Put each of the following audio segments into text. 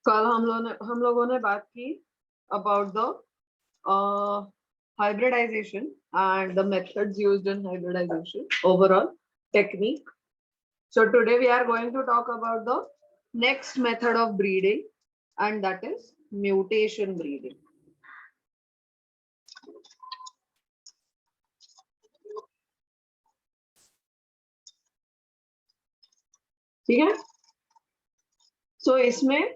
कल हम लोगों ने बात की about the hybridization and the methods used in hybridization, overall technique. So today we are going to talk about the next method of breeding, and that is mutation breeding. ठीक है. So इसमें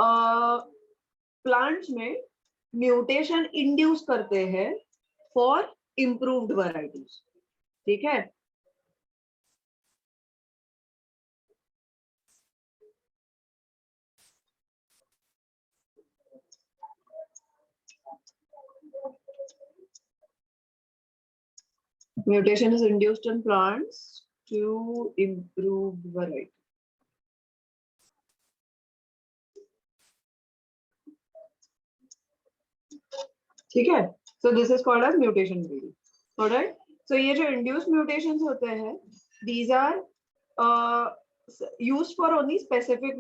plants में mutation induce करते हैं for improved varieties. ठीक है. Mutation is induced in plants to improve variety. ठीक है. So this is called as mutation breeding. Alright. So ये जो induced mutations होते हैं, these are used for only specific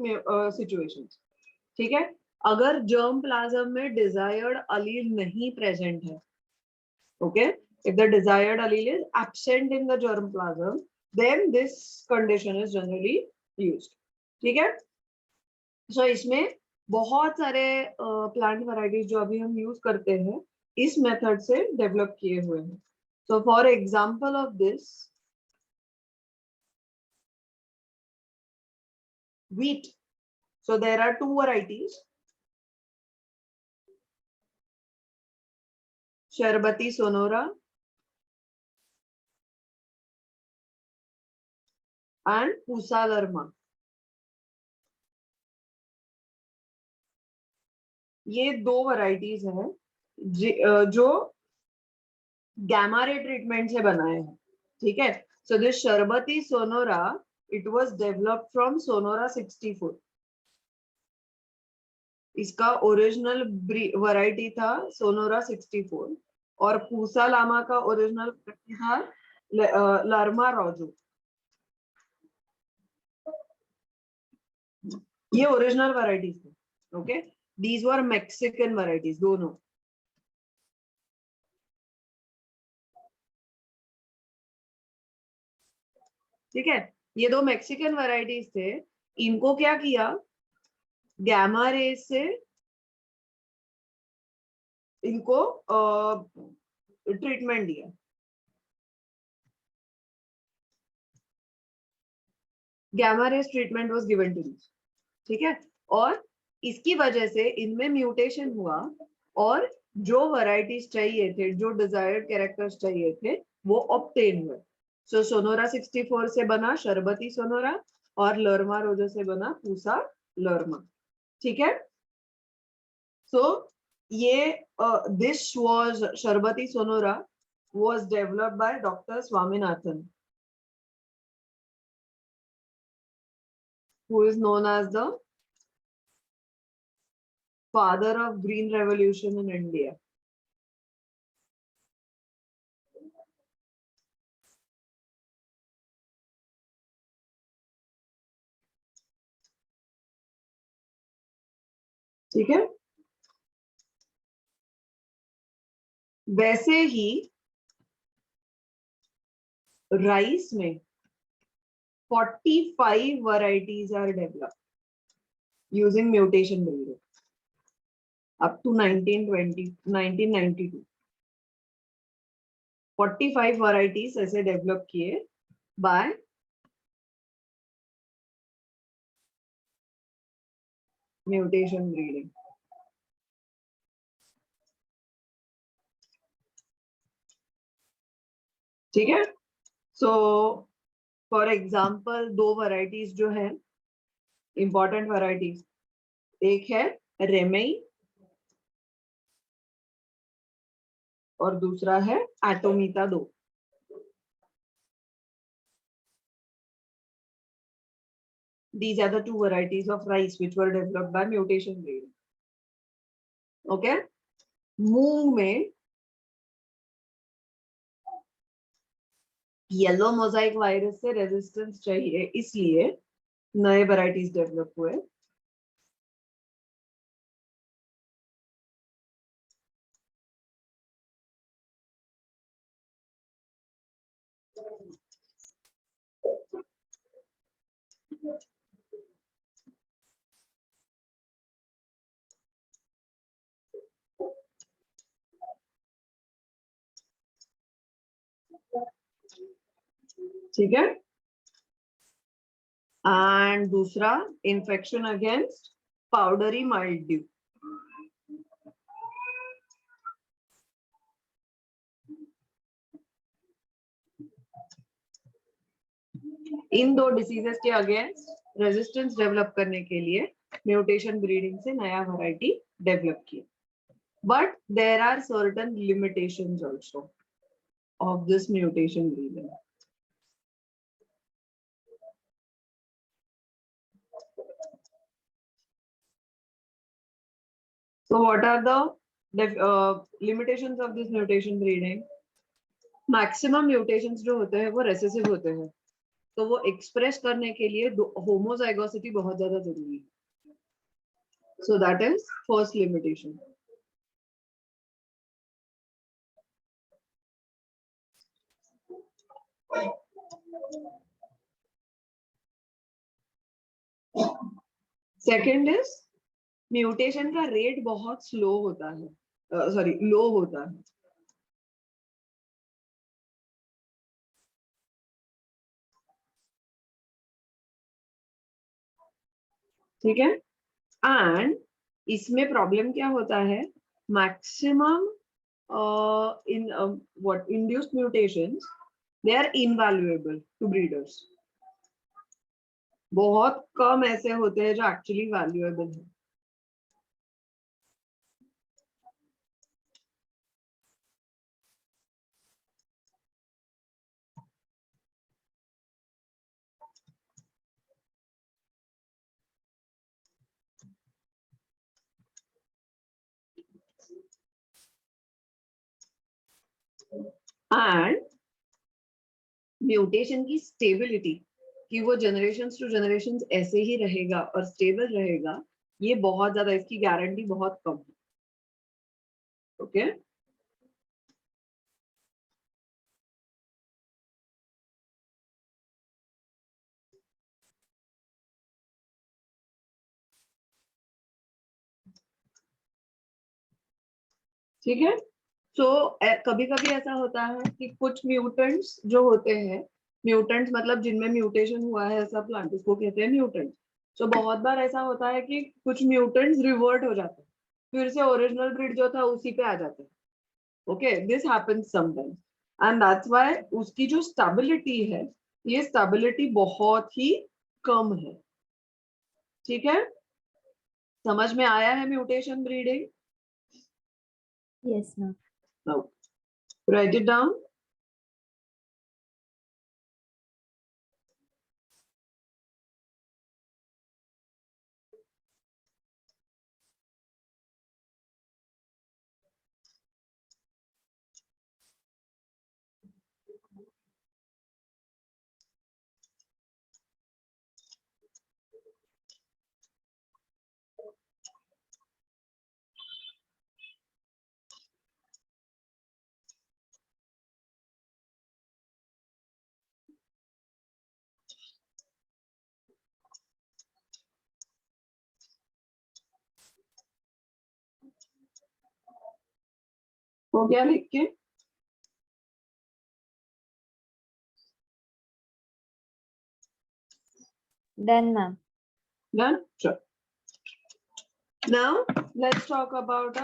situations. ठीक है. अगर germ plasm में desired allele नहीं present है, okay, if the desired allele is absent in the germ plasm, then this condition is generally used. ठीक है. So इसमें बहुत सारे प्लांट वैरायटीज जो अभी हम यूज करते हैं इस मेथड से डेवलप किए हुए हैं. So for example of this, wheat. So there are two varieties, Sharbati Sonora and Pusa Larma. ये दो वैरायटीज हैं जो गैमा रे ट्रीटमेंट से बनाए हैं. ठीक है. So this Sharbati Sonora, it was developed from Sonora 64. इसका ओरिजिनल वैरायटी था सोनोरा 64 और पूसा लामा का ओरिजिनल था लार्मा रोजो. ये ओरिजिनल वैरायटीज थे. Okay. These were Mexican varieties दोनों. ठीक है. ये दो मैक्सिकन वैरायटीज थे. इनको क्या किया, गैमा रे से इनको ट्रीटमेंट दिया. Gamma rays treatment was given to this. ठीक है. और इसकी वजह से इनमें म्यूटेशन हुआ और जो वैरायटीज चाहिए थे, जो डिजायर्ड कैरेक्टर्स चाहिए थे, वो ऑब्टेन हुए. सो सोनोरा 64 से बना शरबती सोनोरा और लर्मा रोजो से बना पूसा लर्मा. ठीक है. सो ये this was Sharbati Sonora was developed by Dr. Swaminathan, who is known as the father of green revolution in India. ठीक है. वैसे ही राइस में 45 varieties are developed using mutation breeding up to 1992. 45 varieties ऐसे develop किए by mutation breeding. ठीक है. So for example दो varieties जो है इंपॉर्टेंट वैरायटीज, एक है रेमेई और दूसरा है एटोमिता 2. These are the two varieties of rice which were developed by mutation breeding. Okay. मूंग में येलो मोजाइक वायरस से रेजिस्टेंस चाहिए, इसलिए नए वैरायटीज डेवलप हुए. ठीक है। एंड दूसरा इन्फेक्शन अगेंस्ट पाउडरी माइल्ड्यू। इन दो डिसीजेस के अगेंस्ट रेजिस्टेंस डेवलप करने के लिए म्यूटेशन ब्रीडिंग से नया वैरायटी डेवलप किया, but there are certain limitations also of this mutation breeding. So what are the limitations of this mutation breeding? Maximum mutations जो होते हैं वो रेसेसिव होते हैं, तो वो एक्सप्रेस करने के लिए होमोजाइगोसिटी बहुत ज्यादा जरूरी है। सो that is first limitation. Second is mutation का रेट बहुत स्लो होता है, सॉरी लो होता है। ठीक है। एंड इसमें प्रॉब्लम क्या होता है, maximum in what induced mutations they are invaluable to breeders. बहुत कम ऐसे होते हैं जो एक्चुअली वैल्यूएबल है। एंड म्यूटेशन की स्टेबिलिटी, कि वो जनरेशन टू जनरेशन ऐसे ही रहेगा और स्टेबल रहेगा, ये बहुत ज्यादा, इसकी गारंटी बहुत कम है। ओके ठीक है। तो कभी कभी ऐसा होता है कि कुछ म्यूटेंट्स जो होते हैं, म्यूटेंट्स मतलब जिनमें म्यूटेशन हुआ है ऐसा प्लांट, उसको कहते हैं म्यूटेंट। तो बहुत बार ऐसा होता है कि कुछ म्यूटेंट्स रिवर्ट हो जाते हैं, फिर से ओरिजिनल ब्रीड जो था उसी पे आ जाते हैं। Okay, this happens sometimes and that's why उसकी जो स्टेबिलिटी है, ये स्टेबिलिटी बहुत ही कम है। ठीक है, समझ में आया है mutation breeding? Yes, ma'am. Now write it down. हो गया लिख के? Done, ma'am. Done? Sure. Now let's talk about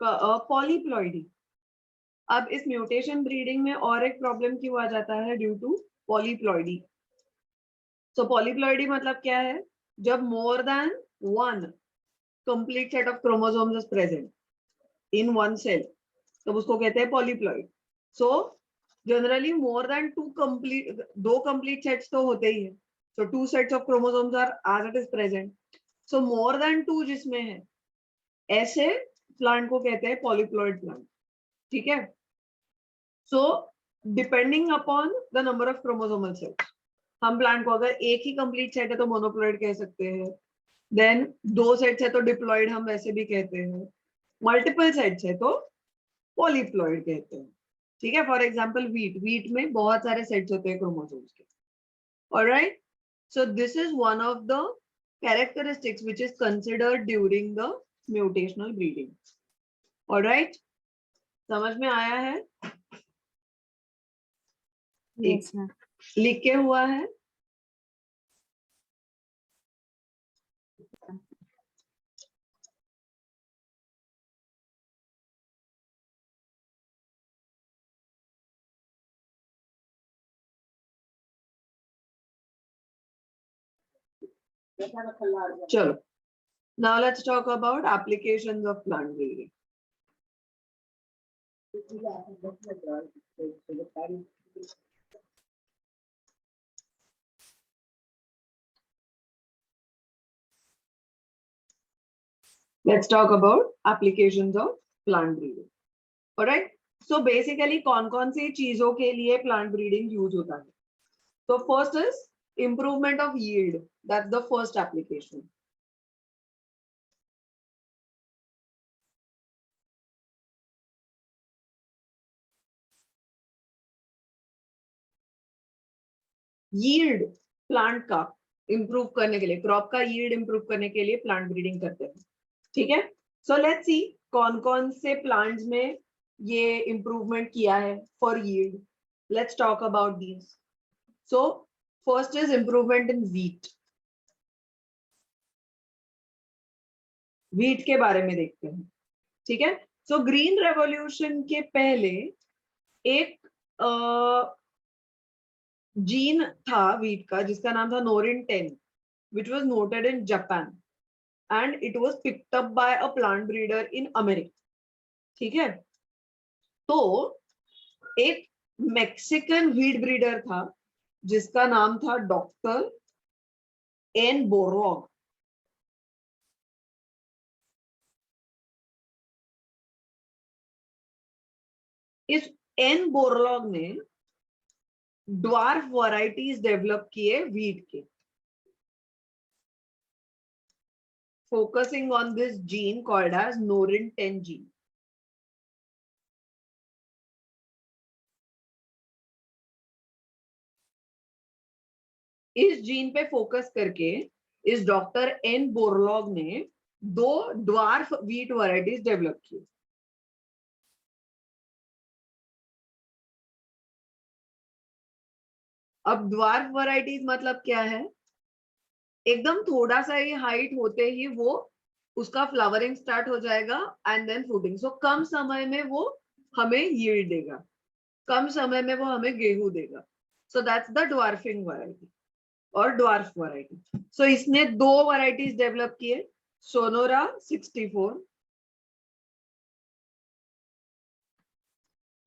a polyploidy. अब इस म्यूटेशन ब्रीडिंग में और एक प्रॉब्लम क्यों आ जाता है, due to polyploidy. So polyploidy मतलब क्या है, जब more than one complete set of chromosomes is present in one cell, तब उसको कहते हैं polyploid. So generally more than दो कंप्लीट सेट्स तो होते ही है, so 2 sets of chromosomes are as it is present. So more than 2 जिसमें है, ऐसे प्लांट को कहते हैं पॉलीप्लॉइड प्लांट। ठीक है। So depending upon the number of chromosomal sets, हम प्लांट को अगर एक ही कंप्लीट सेट है तो मोनोप्लॉइड कह सकते हैं, देन 2 सेट्स है तो डिप्लॉइड हम वैसे भी कहते हैं, मल्टीपल सेट्स है तो पॉलीप्लॉइड कहते हैं। ठीक है। फॉर एग्जाम्पल वीट में बहुत सारे सेट्स होते हैं क्रोमोसोम्स के। Alright, So this is one of the characteristics which is considered during the mutational breeding. All right, समझ में आया है? Yes, ma'am. लिख के हुआ है? चलो, now let's talk about applications of plant breeding. Let's talk about applications of plant breeding. All right. So basically कौन-कौन सी चीजों के लिए plant breeding use होता है? So first is improvement of yield. That's the first application. Yield plant का improve करने के लिए, crop का yield improve करने के लिए plant breeding करते हैं. ठीक है? So let's see कौन-कौन से plants में ये improvement किया है for yield. Let's talk about these. So first is improvement in wheat. Wheat के बारे में देखते हैं. ठीक है? So green revolution के पहले एक जीन था wheat का जिसका नाम था Norin 10, which was noted in Japan and it was picked up by a plant breeder in America. ठीक है? तो एक मेक्सिकन wheat breeder था जिसका नाम था डॉक्टर एन बोरलॉग. इस एन बोरलॉग ने ड्वार्फ वैरायटीज डेवलप किए व्हीट के, focusing on this gene called as Norin 10 gene. इस जीन पे फोकस करके इस डॉक्टर एन बोरलॉग ने 2 ड्वार्फ व्हीट वैरायटीज डेवलप की. अब ड्वार्फ वैरायटीज मतलब क्या है? एकदम थोड़ा सा ही हाइट होते ही वो उसका फ्लावरिंग स्टार्ट हो जाएगा एंड देन फ्रूटिंग. सो कम समय में वो हमें यील्ड देगा, कम समय में वो हमें गेहूं देगा. So that's the dwarfing variety और ड्वार्फ वैरायटी. सो इसने 2 वैरायटीज डेवलप किए, सोनोरा 64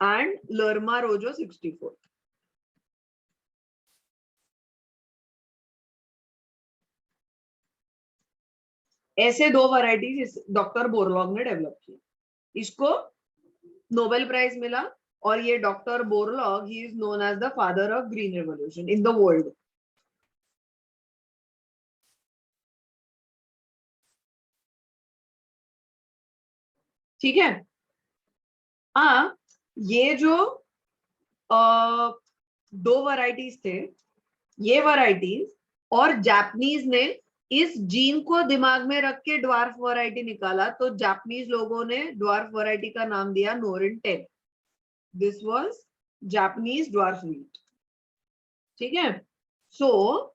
एंड लर्मा रोजो 64. ऐसे 2 वैरायटीज डॉक्टर बोरलॉग ने डेवलप की. इसको नोबेल प्राइज मिला और ये डॉक्टर बोरलॉग ही is known as the father of green revolution in the world. ठीक है? ये जो 2 वैरायटीज थे, ये वैरायटीज और जापानीज ने इस जीन को दिमाग में रख के ड्वार्फ वैरायटी निकाला. तो जापानीज लोगों ने ड्वार्फ वैरायटी का नाम दिया नोरिन 10. This was Japanese dwarf wheat. ठीक है? सो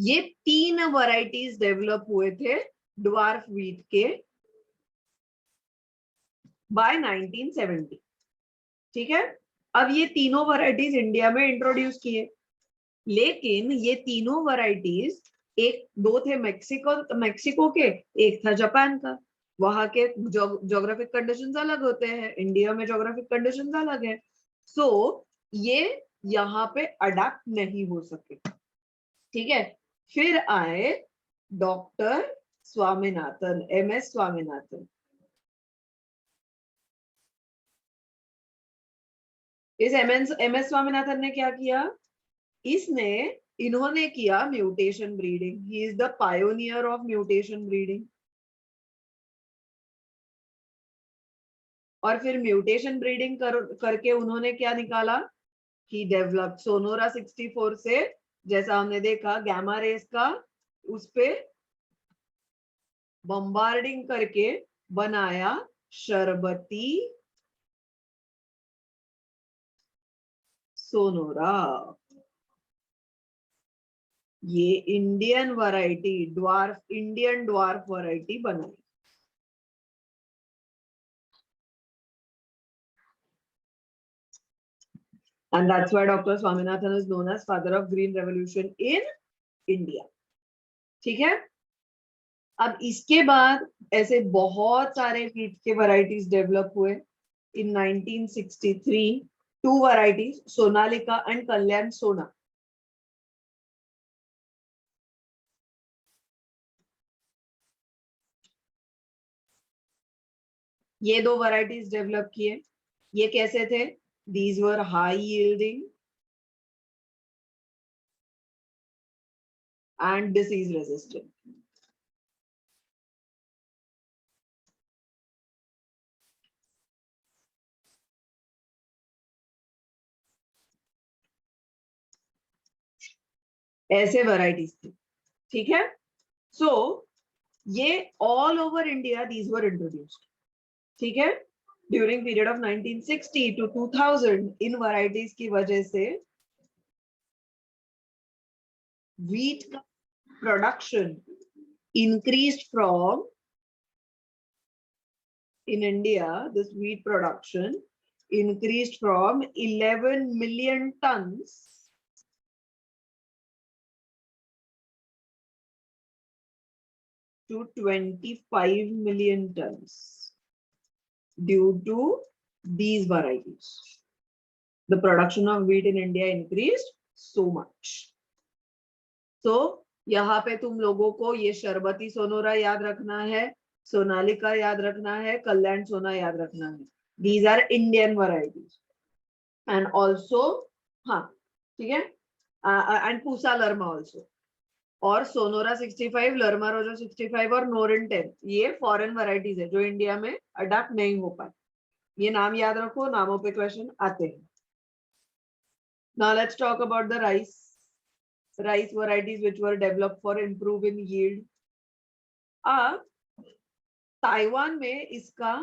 ये 3 वैरायटीज डेवलप हुए थे ड्वार्फ व्हीट के बाय 1970. ठीक है? अब ये तीनों वैरायटीज इंडिया में इंट्रोड्यूस किए, लेकिन ये तीनों वैरायटीज एक 2 थे मेक्सिको के, एक था जापान का. वहां के ज्योग्राफिक कंडीशंस अलग होते हैं, इंडिया में ज्योग्राफिक कंडीशंस अलग है. सो ये यहाँ पे अडेप्ट नहीं हो सके. ठीक है? फिर आए डॉक्टर स्वामीनाथन, MS स्वामीनाथन. इस MS स्वामीनाथन ने क्या किया? इन्होंने किया mutation breeding. He is the pioneer of mutation breeding. और फिर म्यूटेशन ब्रीडिंग करके उन्होंने क्या निकाला कि डेवलप सोनोरा 64 से, जैसा हमने देखा गैमा रेस का उस पे बम्बार्डिंग करके बनाया शरबती सोनोरा। ये Indian variety Indian dwarf variety बनाई। And that's why Dr. Swaminathan is known as father of green revolution in India. ठीक है। अब इसके बाद ऐसे बहुत सारे वीट के वैरायटीज डेवलप हुए। In 1963 two varieties, Sonalika and Kalyan Sona. ये दो वैरायटीज डेवलप किए। ये कैसे थे? These were high yielding and disease resistant. ऐसे वैरायटीज थे। ठीक है। सो ये all over India these were introduced. ठीक है। ड्यूरिंग पीरियड ऑफ 1960 टू 2000 इन वैरायटीज की वजह से wheat production increased from, in India this wheat production increased from 11 million tons to 25 million tons due to these varieties. The production of wheat in India increased so much. So यहाँ पे तुम लोगों को ये शरबती सोनोरा याद रखना है, सोनालिका याद रखना है, कल्याण सोना याद रखना है। These are Indian varieties. And also हाँ ठीक है, and पूसा लर्मा also. और सोनोरा 65, लर्मा रोजो 65 और नोरिन 10 ये फॉरेन वैरायटीज है जो इंडिया में अडॉप्ट नहीं हो पाए। ये नाम याद रखो, नामों पे क्वेश्चन आते हैं। Now let's talk about the rice varieties which were developed for improve in yield. अब ताइवान में इसका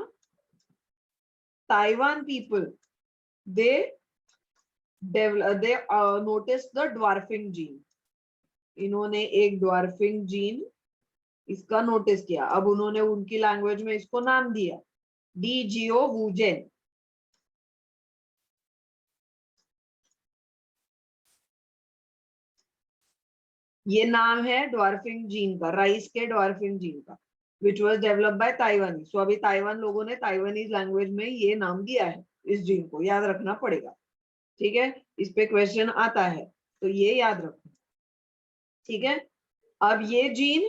Taiwan people they noticed the dwarfing gene. इन्होंने एक ड्वार्फिंग जीन इसका नोटिस किया। अब उन्होंने उनकी लैंग्वेज में इसको नाम दिया डीजियो वुजेन। ये नाम है ड्वार्फिंग जीन का, राइस के ड्वार्फिंग जीन का, विच वॉज डेवलप्ड बाय ताइवानी। सो अभी ताइवान लोगों ने ताइवानीज लैंग्वेज में ये नाम दिया है इस जीन को, याद रखना पड़ेगा। ठीक है, इस पे क्वेश्चन आता है तो ये याद रखो। ठीक है। अब ये जीन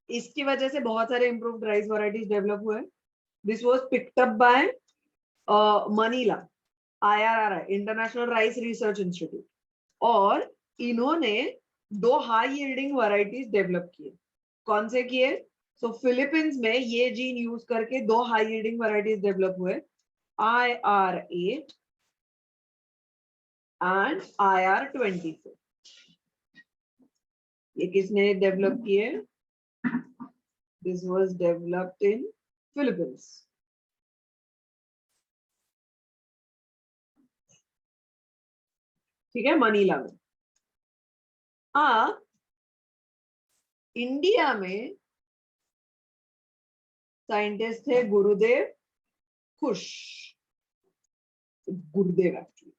इसकी वजह से बहुत सारे इंप्रूव्ड राइस वैरायटीज डेवलप हुए। This was picked up by Manila IRRI, international rice research institute, और इन्होंने दो हाई यील्डिंग वैरायटीज डेवलप किए। कौन से किए? सो फिलीपींस में ये जीन यूज करके दो हाई यील्डिंग वैरायटीज डेवलप हुए, IR8 एंड IR24। ये किसने डेवलप किए? This was developed in Philippines. ठीक है, मनीला में। इंडिया में साइंटिस्ट थे गुरुदेव खुश, गुरुदेव एक्चुअली।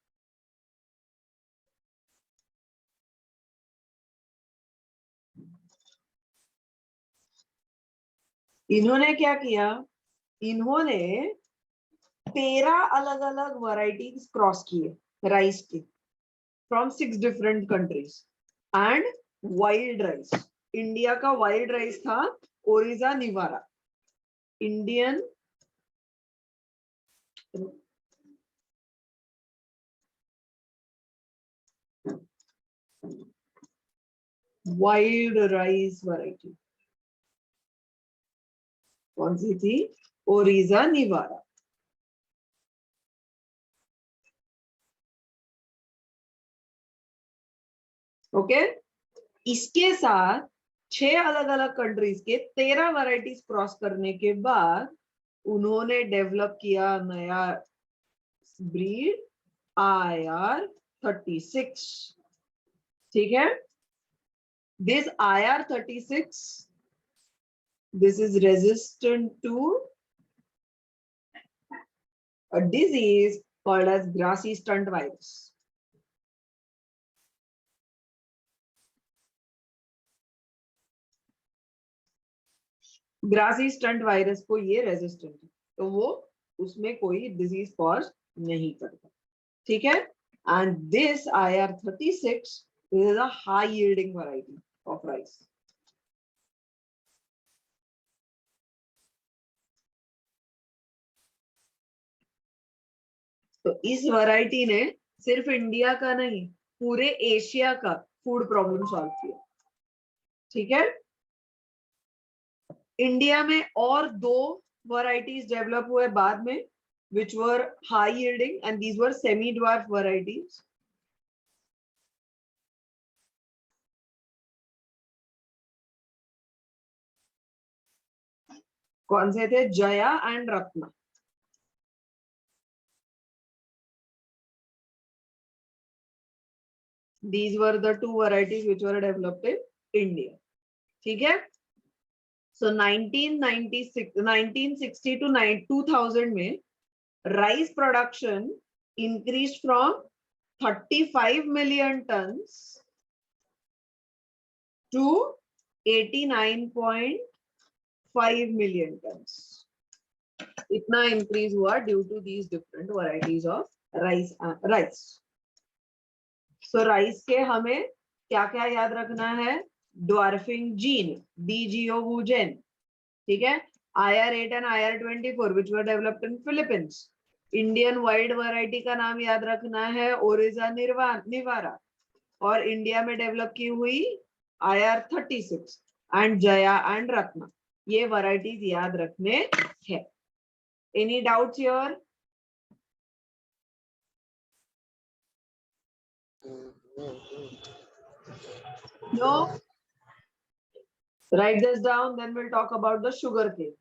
इन्होंने क्या किया? इन्होंने 13 अलग अलग वैरायटीज क्रॉस किए राइस के from 6 different countries and wild rice. India का वाइल्ड राइस था ओरिजा निवारा, इंडियन वाइल्ड राइस वैरायटी कौन सी थी? ओरिजा निवारा। ओके, इसके साथ 6 अलग अलग कंट्रीज के 13 वैरायटीज क्रॉस करने के बाद उन्होंने डेवलप किया नया ब्रीड IR36। ठीक है, this IR36, this is resistant to a disease called as grassy stunt virus. Grassy stunt virus को ये रेजिस्टेंट है, तो वो उसमें कोई डिजीज कॉज नहीं करता। ठीक है, and this IR36 is a high yielding variety of rice. तो इस वैरायटी ने सिर्फ इंडिया का नहीं, पूरे एशिया का फूड प्रॉब्लम सॉल्व किया। ठीक है, इंडिया में और 2 वैरायटीज डेवलप हुए बाद में, which were high yielding, and these were semi dwarf varieties. कौन से थे? Jaya and Ratna. These were the 2 varieties which were developed in India. ठीक है, so 1960 to 2000 में rice production increased from 35 million tons to 89.5 million tons. इतना increase हुआ due to these different varieties of rice. So rice के हमें क्या क्या याद रखना है? Dwarfing gene, DGO gene. ठीक है, IR8 and IR24 which were developed in Philippines. Indian wild variety का नाम याद रखना है ओरिजा निवारा, और इंडिया में डेवलप की हुई IR36 and Jaya and Ratna. ये वैरायटीज याद रखने हैं। Any doubts here? No? Write this down, then we'll talk about the sugarcane.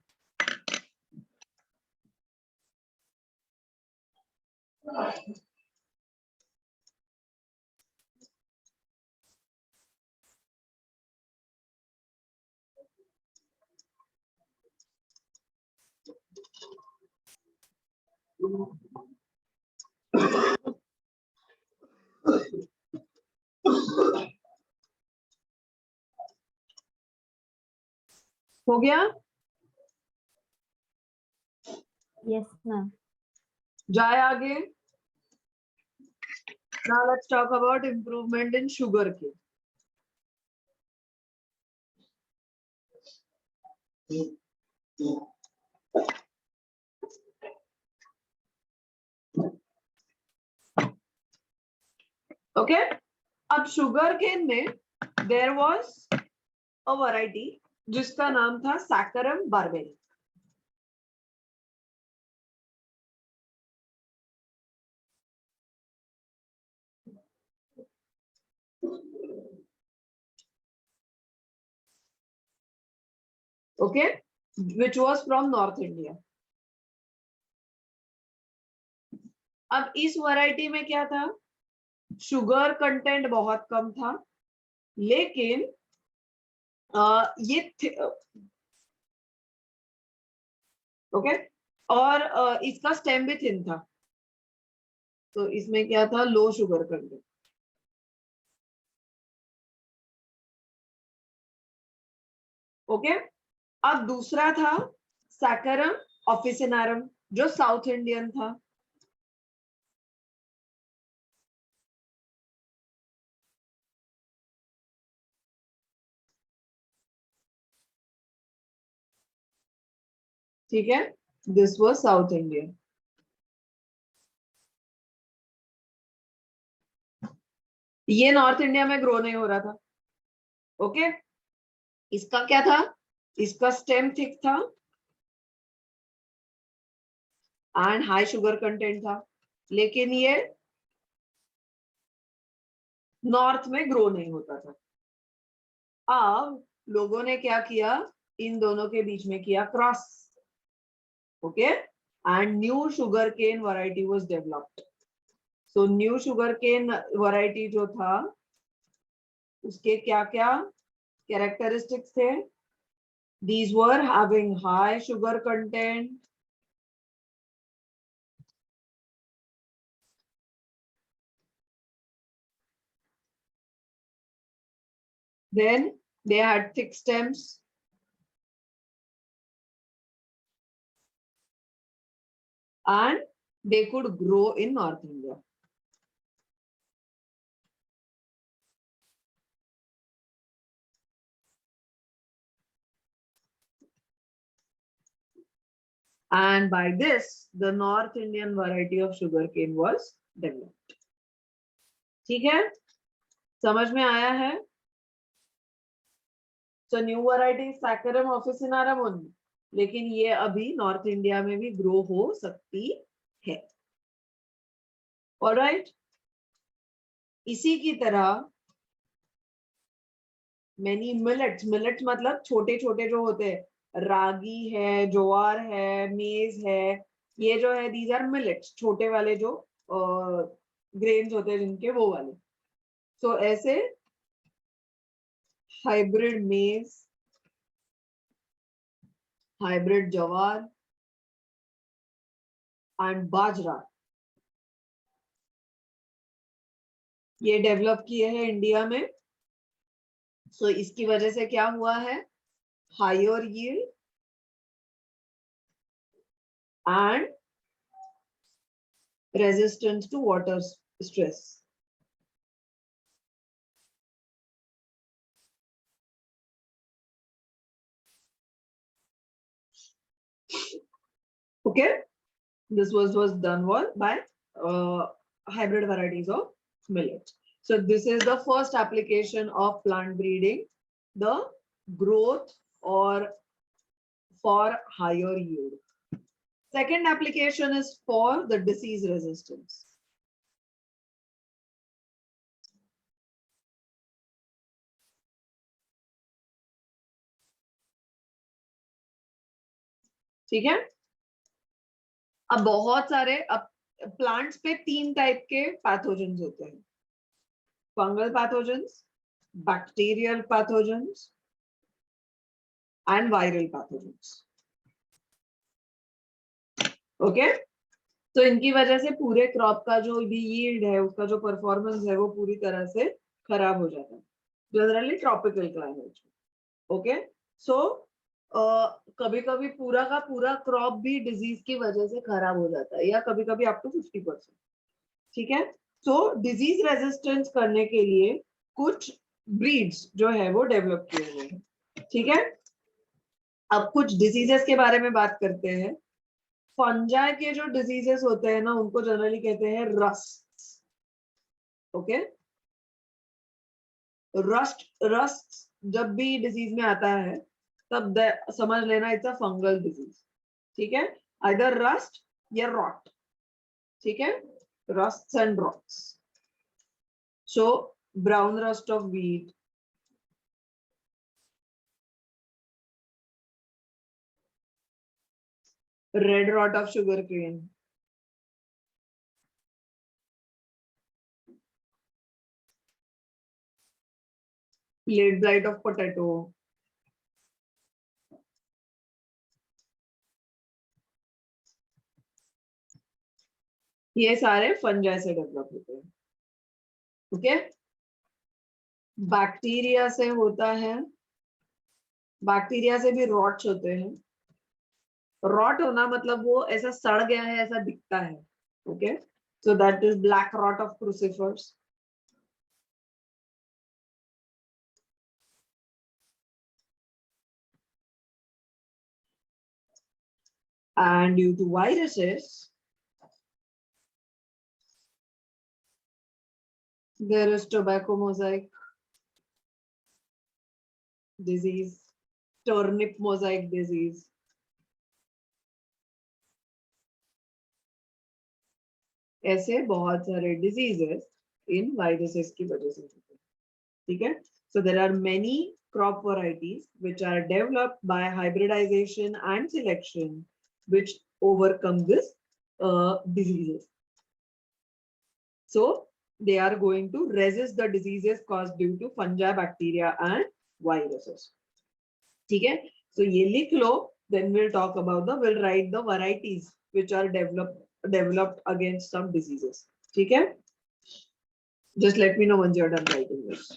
हो गया? Yes, ma'am. जाए आगे. Now let's talk about improvement in sugarcane. Okay, अब sugarcane में there was a variety जिसका नाम था Saccharum barberi. Okay, which was from North India. अब इस वैरायटी में क्या था? शुगर कंटेंट बहुत कम था, लेकिन ये ओके, और इसका स्टेम भी थिन था, तो इसमें क्या था? Low sugar content. ओके, अब दूसरा था सैकरम ऑफिसिनारम जो साउथ इंडियन था। ठीक है, दिस वाज साउथ इंडियन। ये नॉर्थ इंडिया में ग्रो नहीं हो रहा था। ओके, इसका क्या था? इसका स्टेम थिक था, एंड हाई शुगर कंटेंट था, लेकिन ये नॉर्थ में ग्रो नहीं होता था। अब लोगों ने क्या किया, इन दोनों के बीच में किया cross, okay, and new sugar cane variety was developed. So new sugar cane variety जो था, उसके क्या क्या कैरेक्टरिस्टिक्स थे? These were having high sugar content, then they had thick stems, and they could grow in North India. And by this, the North Indian variety of sugarcane was developed. ठीक है, समझ में आया है? So new variety Saccharum officinarum only, लेकिन ये अभी north India में भी ग्रो हो सकती है। ऑलराइट, इसी की तरह मैनी मिलेट्स, मिलेट्स मतलब छोटे छोटे जो होते हैं, रागी है, ज्वार है, मेज है, ये जो है दीज आर मिलेट्स, छोटे वाले जो ग्रेन्स होते हैं जिनके, वो वाले। सो ऐसे हाइब्रिड मेज, हाइब्रिड ज्वार एंड बाजरा, ये डेवलप किए हैं इंडिया में। सो इसकी वजह से क्या हुआ है? Higher yield and resistance to water stress. Okay, this was done by hybrid varieties of millet. So this is the first application of plant breeding, the growth or for higher yield. Second application is for the disease resistance. ठीक है, अब बहुत सारे, अब plants पे 3 type के pathogens होते हैं, fungal pathogens, bacterial pathogens and viral pathogens. Okay, तो इनकी वजह से पूरे क्रॉप का जो भी यील्ड है, उसका जो परफॉर्मेंस है, वो पूरी तरह से खराब हो जाता है, जनरली ट्रॉपिकल क्लाइमेट। ओके, सो कभी कभी पूरा का पूरा क्रॉप भी डिजीज की वजह से खराब हो जाता है, या कभी कभी अप टू 50%। ठीक है, सो डिजीज रेजिस्टेंस करने के लिए कुछ ब्रीड्स जो है वो डेवलप किए हुए हैं। ठीक है, अब कुछ डिजीजेस के बारे में बात करते हैं। फंजाई के जो डिजीजेस होते हैं ना, उनको जनरली कहते हैं रस्ट। ओके, रस्ट जब भी डिजीज में आता है, तब समझ लेना इट्स अ फंगल डिजीज। ठीक है, आइदर रस्ट या रॉट। ठीक है, rust and rots. So brown rust of wheat, red rot of sugarcane, late blight of potato, ये सारे फंजाई से डेवलप होते हैं। ओके, बैक्टीरिया से होता है, बैक्टीरिया से भी रॉट्स होते हैं। रॉट होना मतलब वो ऐसा सड़ गया है, ऐसा दिखता है। Okay, so that is black rot of crucifers. And due to viruses, there is tobacco mosaic disease, turnip mosaic disease, ऐसे बहुत सारे डिजीजेस इन वायरसेस की वजह से होते हैं, ठीक है. So there are many crop varieties which are developed by hybridization and selection which overcome this diseases. So they are going to resist the diseases caused due to fungi, bacteria and viruses. ठीक है. So ये लिख लो. Then we'll talk about we'll write the varieties which are developed against some diseases. ठीक है. Just let me know once you're done writing this.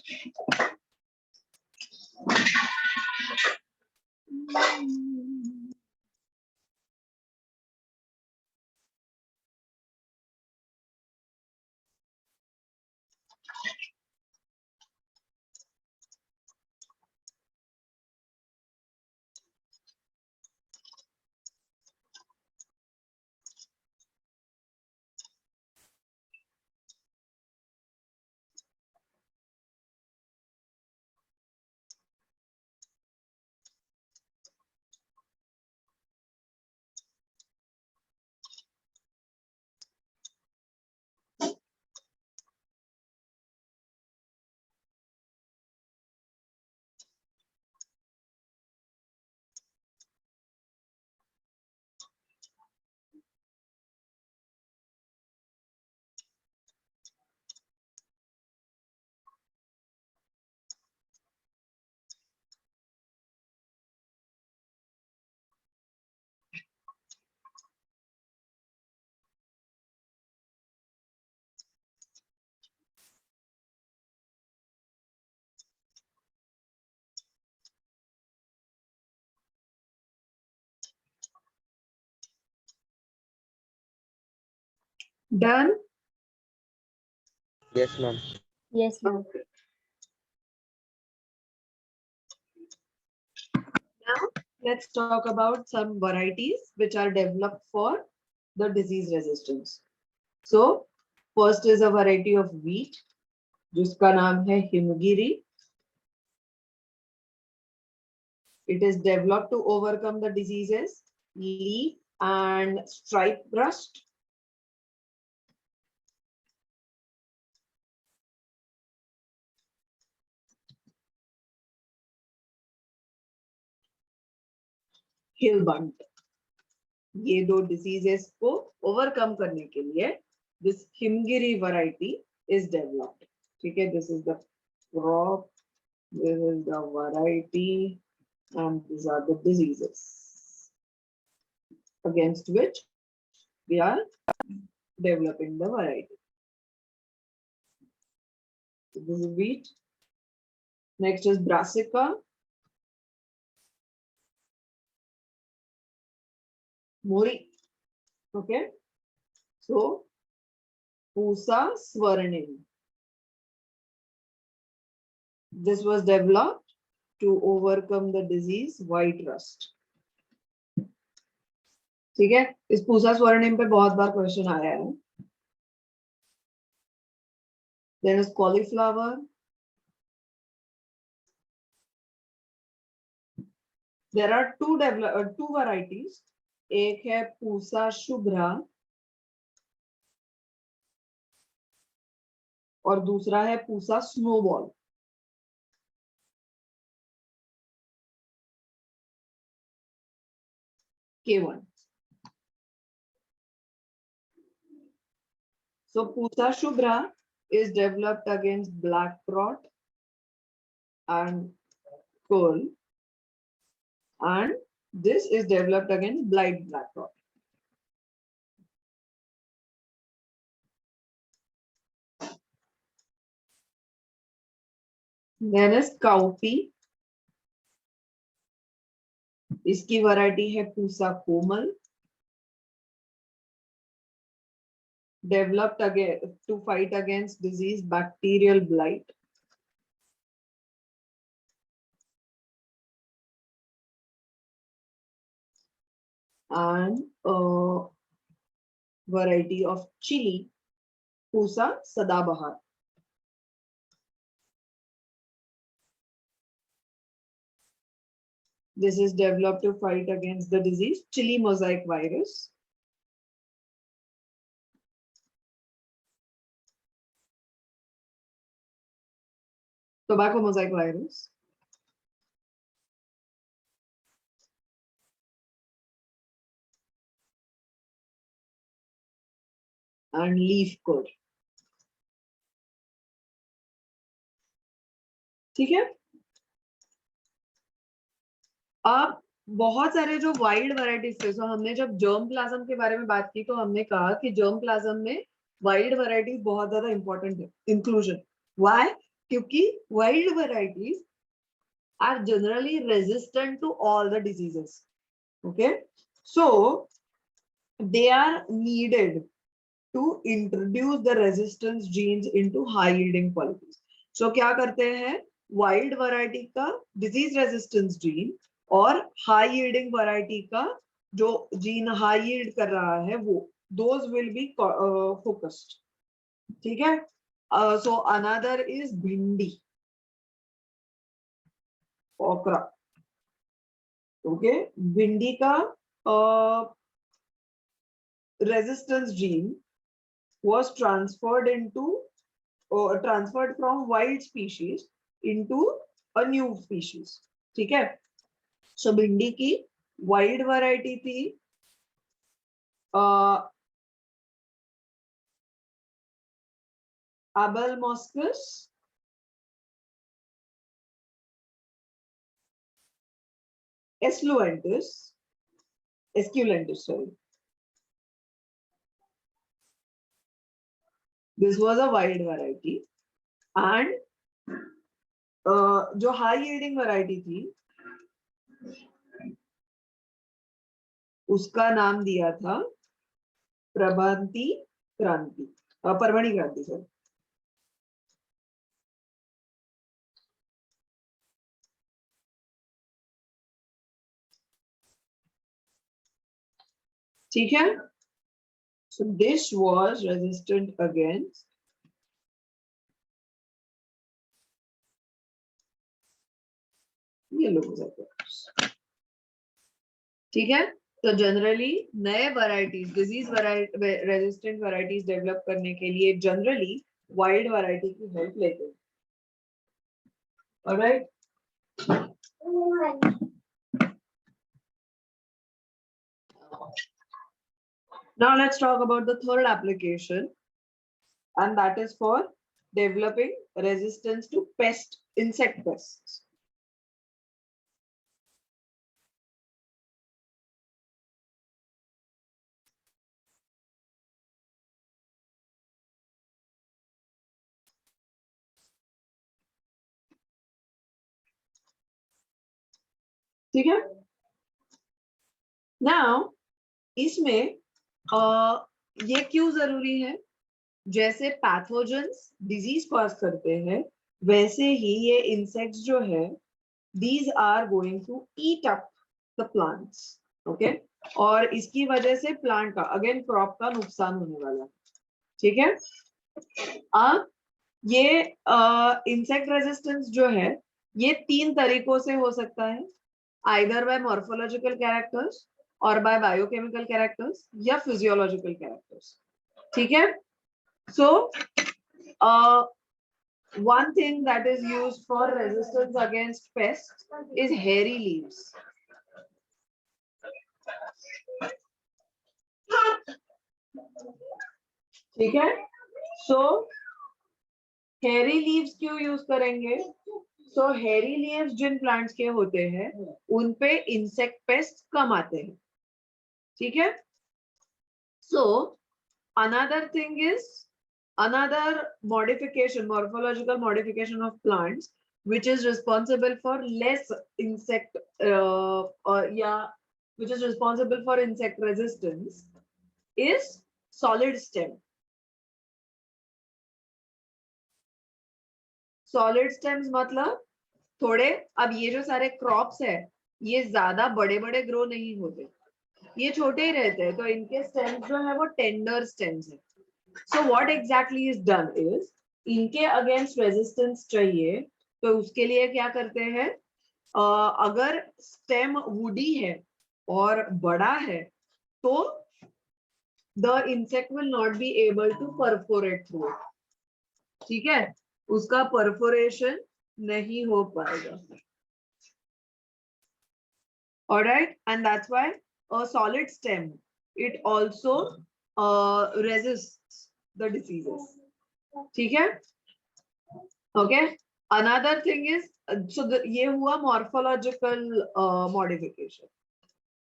Done? Yes, ma'am. Yes, ma'am. Okay. Now let's talk about some varieties which are developed for the disease resistance. So first is a variety of wheat जिसका नाम है Himgiri. It is developed to overcome the diseases leaf and stripe rust. हिल बंट. ये दो diseases को overcome करने के लिए this Himgiri variety is developed. ठीक है. This is the crop, this is the variety and these are the diseases against which we are developing the variety. So this is wheat. Next is brassica. Mori. Okay. So Pusa swarnim. This was developed to overcome the disease white rust. ठीक है. इस पूसा स्वर्णिम पे बहुत बार question आया है. Then is cauliflower. There are two varieties. एक है पूसा शुभ्रा और दूसरा है Pusa snowball. K1. So Pusa Shubhra is developed against black rot and curl, and this is developed against blight black rot. Then is Cowpea. इसकी variety है पूसा कोमल. Developed again to fight against disease bacterial blight. And a variety of chili, Pusa Sadabahar. This is developed to fight against the disease chili mosaic virus. tobacco mosaic virus, and leaf curl. ठीक है। अब बहुत सारे जो wild varieties थे, हमने जब germ plasm के बारे में बात की तो हमने कहा कि जर्म प्लाज्म में वाइल्ड वैरायटीज बहुत ज्यादा इंपॉर्टेंट है इंक्लूजन। व्हाई? क्योंकि wild varieties are generally resistant to all the diseases. Okay, so they are needed to introduce the resistance genes into high yielding qualities. So क्या करते हैं, wild variety का disease resistance gene और high yielding variety का जो gene high yield कर रहा है वो दोज विल बी फोकस्ड। ठीक है। सो अनदर इज भिंडी, ओकरा। ओके, भिंडी का resistance gene was transferred from wild species into a new species. ठीक है। सो भिंडी की वाइल्ड वैरायटी थी abelmoschus esculentus, sorry. This was a wild variety, and जो हाई यील्डिंग वैरायटी थी उसका नाम दिया था परभणी क्रांति सर। ठीक है। So this was resistant against yellow mosaic. ठीक है। तो जनरली नए varieties, disease resistant varieties develop करने के लिए जनरली वाइल्ड वैरायटी की हेल्प लेते हैं। Alright, now let's talk about the third application, and that is for developing resistance to insect pests. ठीक है। नाउ इसमें ये क्यों जरूरी है, जैसे पैथोजेंस डिजीज कॉज करते हैं वैसे ही ये इंसेक्ट्स जो है these are going to eat up the plants. Okay, और इसकी वजह से प्लांट का अगेन क्रॉप का नुकसान होने वाला है। ठीक है। अब ये इंसेक्ट रेजिस्टेंस जो है ये 3 तरीकों से हो सकता है, आइदर बाय मॉर्फोलॉजिकल कैरेक्टर्स और बाय बायोकेमिकल कैरेक्टर्स या फिजियोलॉजिकल कैरेक्टर्स। ठीक है। सो one thing that is used for resistance against pests is hairy leaves. ठीक है। सो हेरी लीव्स क्यों यूज करेंगे? सो हेरी लीव्स जिन प्लांट्स के होते हैं उन पे इंसेक्ट पेस्ट कम आते हैं। ठीक है। So another thing is another modification, morphological modification of plants which is responsible for less insect which is responsible for insect resistance is solid stem. Solid stems मतलब थोड़े, अब ये जो सारे क्रॉप्स है ये ज्यादा बड़े बड़े ग्रो नहीं होते, ये छोटे ही रहते हैं, तो इनके स्टेम्स जो है वो टेंडर स्टेम्स है। So what exactly is done is, इनके अगेंस्ट रेजिस्टेंस चाहिए तो उसके लिए क्या करते हैं, अगर स्टेम वुडी है और बड़ा है तो the insect will not be able to perforate through it. ठीक है, उसका परफोरेशन नहीं हो पाएगा. All right, and that's why a solid stem, it also resists the diseases. ठीक है? Okay. Another thing is, ये हुआ morphological modification.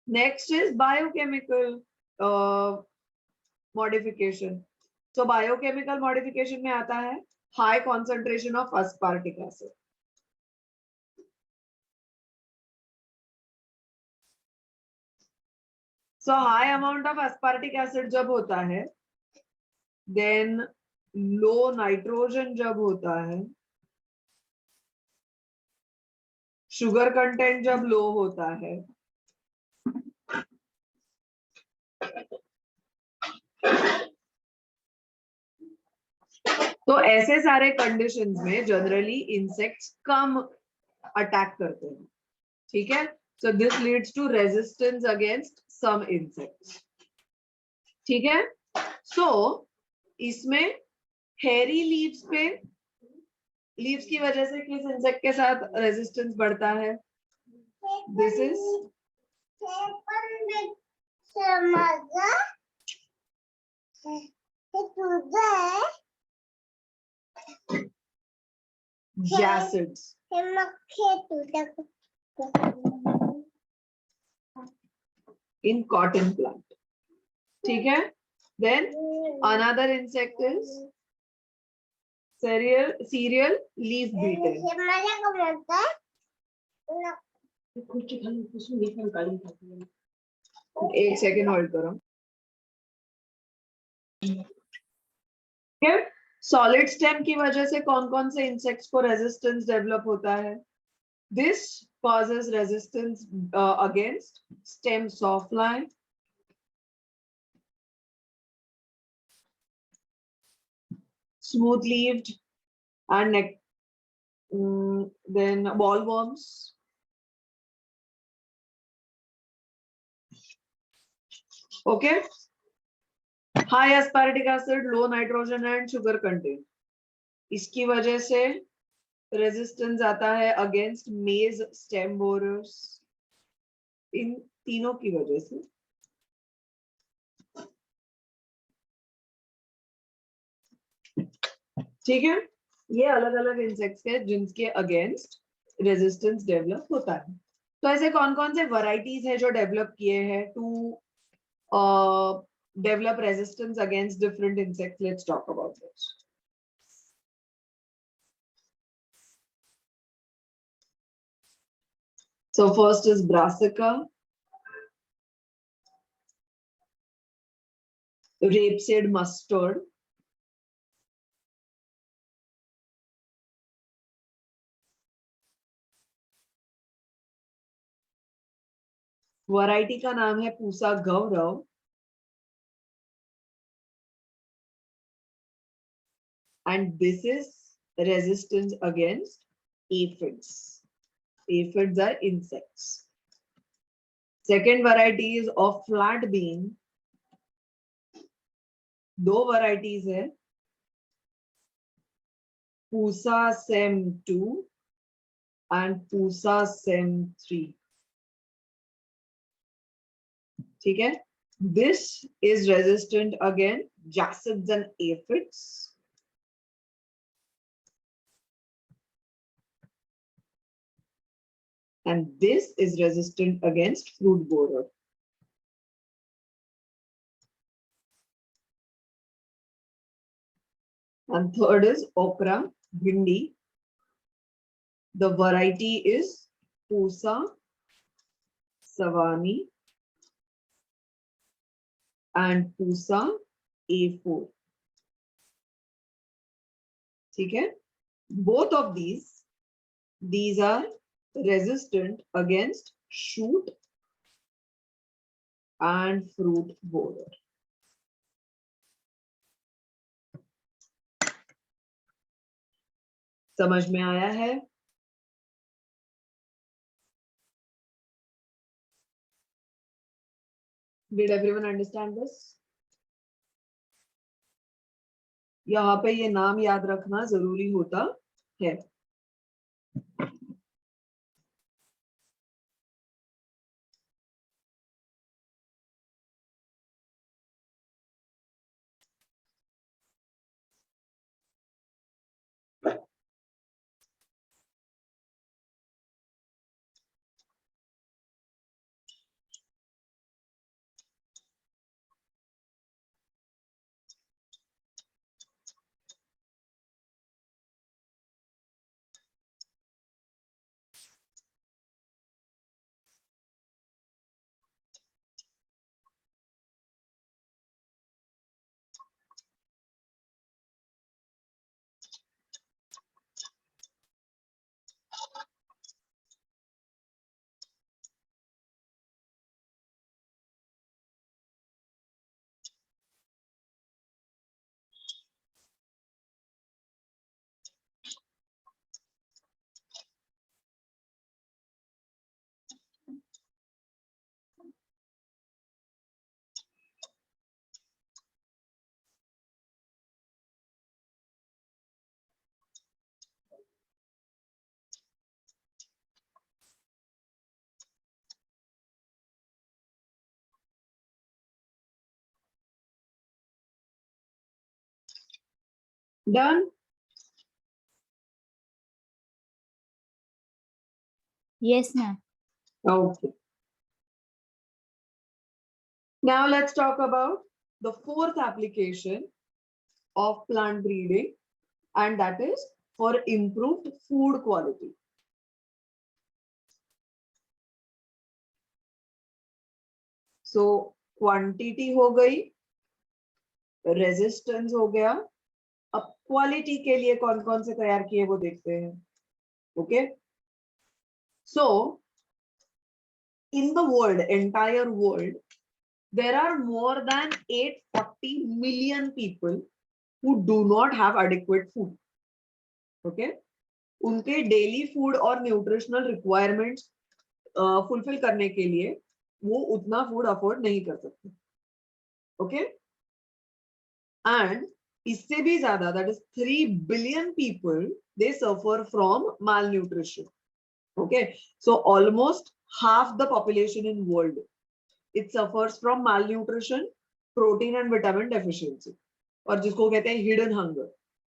Next is biochemical modification. So biochemical modification में आता है high concentration of aspartic acid. So high amount of aspartic acid जब होता है, then low nitrogen जब होता है, sugar content जब low होता है, तो ऐसे सारे कंडीशंस में जनरली इंसेक्ट्स कम अटैक करते हैं. ठीक है? So this leads to resistance against some insects. ठीक है? So इसमें hairy leaves पे leaves की वजह से किस इंसेक्ट के साथ रेजिस्टेंस बढ़ता है? This is jacids. In cotton plant. ठीक है? Then another insect is cereal leaf beetle. एक सेकेंड होल्ड करो. सॉलिड स्टेम की वजह से कौन कौन से इंसेक्ट्स को रेजिस्टेंस डेवलप होता है? This causes resistance against stem sawfly, smooth-leaved, and then bollworms. Okay. High aspartic acid, low nitrogen and sugar content. इसकी वजह से रेजिस्टेंस आता है अगेंस्ट मेज स्टेम बोरर्स. इन तीनों की वजह से ठीक है. ये अलग अलग इंसेक्ट्स है जिनके अगेंस्ट रेजिस्टेंस डेवलप होता है. तो ऐसे कौन कौन से वैरायटीज है जो डेवलप किए हैं to develop resistance against different insects? Let's talk about this. So first is Brassica, rapeseed mustard, variety का नाम है पूसा गौरव, and this is resistance against aphids. Aphids are insects. Second variety is of flat bean. दो varieties है, Pusa sem 2 and Pusa sem 3. ठीक है? This is resistant against jacids and aphids. And this is resistant against fruit borer. And third is okra, bhindi. The variety is Pusa savani and Pusa A4. ठीक है? Both of these are resistant against shoot and fruit borer. समझ में आया है? Did everyone understand this? यहाँ पे ये नाम याद रखना जरूरी होता है. Done? Yes, ma'am. Okay. Now let's talk about the fourth application of plant breeding, and that is for improved food quality. So quantity हो गई, resistance हो गया, अब क्वालिटी के लिए कौन कौन से तैयार किए वो देखते हैं. Okay, so in the world, entire world, there are more than 840 million people who do not have adequate food. Okay, उनके डेली फूड और न्यूट्रिशनल रिक्वायरमेंट्स फुलफिल करने के लिए वो उतना फूड अफोर्ड नहीं कर सकते. ओके, एंड इससे भी ज्यादा, that is 3 billion people, they suffer from mall nutrition. Okay, so almost half the population in world, it suffers from malnutrition, protein and vitamin deficiency, और जिसको कहते हैं हिडन हंगर.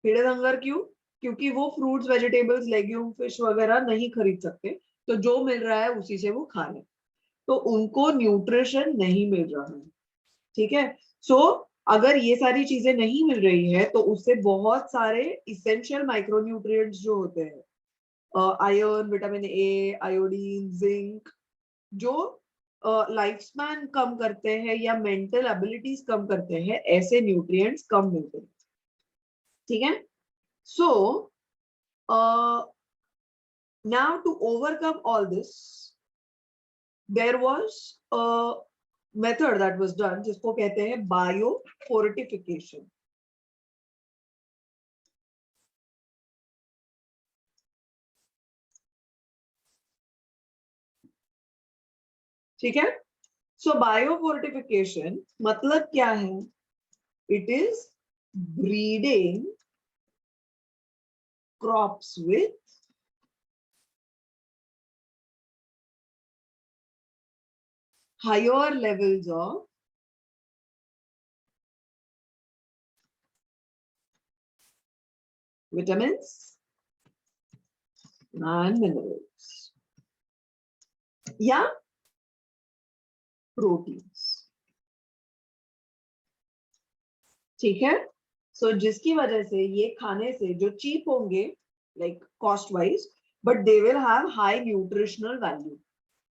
हिडन हंगर क्यों? क्योंकि वो फ्रूट्स, वेजिटेबल्स, लेग्यूम, फिश वगैरह नहीं खरीद सकते, तो जो मिल रहा है उसी से वो खा रहे हैं, तो उनको न्यूट्रिशन नहीं मिल रहा है. ठीक है, सो अगर ये सारी चीजें नहीं मिल रही है तो उससे बहुत सारे इसेंशियल माइक्रोन्यूट्रिएंट्स जो होते हैं, iron, vitamin A, iodine, zinc, जो लाइफ स्पैन कम करते हैं या मेंटल एबिलिटीज कम करते हैं, ऐसे न्यूट्रिएंट्स कम मिलते हैं. ठीक है, so now to overcome all this, there was a method that was done जिसको कहते हैं बायो फोर्टिफिकेशन. ठीक है, सो बायो फोर्टिफिकेशन मतलब क्या है? It is breeding crops with higher levels of vitamins and minerals या प्रोटीन्स. ठीक है, सो जिसकी वजह से ये खाने से जो चीप होंगे like cost wise, but they will have high nutritional value.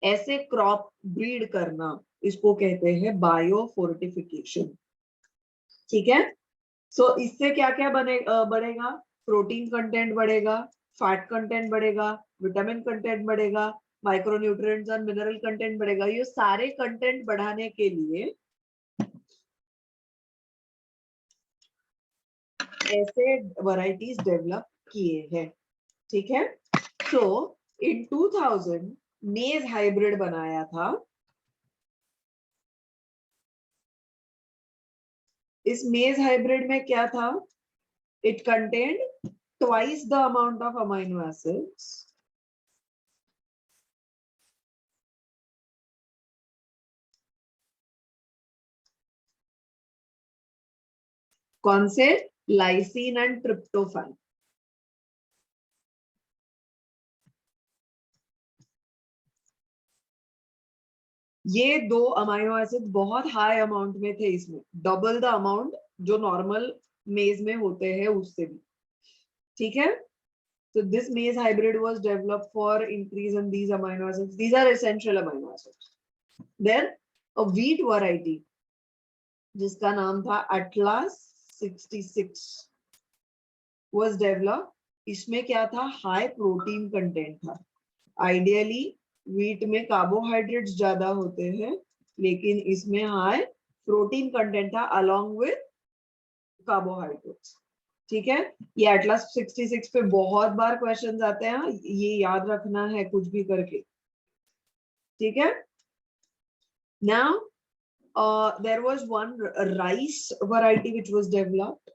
ऐसे क्रॉप ब्रीड करना, इसको कहते हैं बायो फोर्टिफिकेशन. ठीक है, सो इससे क्या क्या बढ़ेगा? प्रोटीन कंटेंट बढ़ेगा, फैट कंटेंट बढ़ेगा, विटामिन कंटेंट बढ़ेगा, माइक्रोन्यूट्रिएंट्स और मिनरल कंटेंट बढ़ेगा. ये सारे कंटेंट बढ़ाने के लिए ऐसे वैरायटीज डेवलप किए हैं. ठीक है, सो इन 2000 मेज हाइब्रिड बनाया था. इस मेज हाइब्रिड में क्या था? It contained twice the amount of amino acids कौन से? Lysine and tryptophan. ये दो अमाइनो एसिड बहुत हाई अमाउंट में थे, इसमें डबल द अमाउंट जो नॉर्मल मेज में होते हैं उससे भी। ठीक है, so this maize hybrid was developed for increase in these amino acids. These are essential amino acids. Then a wheat variety जिसका नाम था Atlas 66 was developed. इसमें क्या था? हाई प्रोटीन कंटेंट था। आइडियली व्हीट में कार्बोहाइड्रेट्स ज्यादा होते हैं, लेकिन इसमें हाई प्रोटीन कंटेंट था अलोंग विद कार्बोहाइड्रेट्स। ठीक है, ये एटलस 66 पे बहुत बार क्वेश्चंस आते हैं, ये याद रखना है कुछ भी करके। ठीक है, now there was one rice variety which was developed,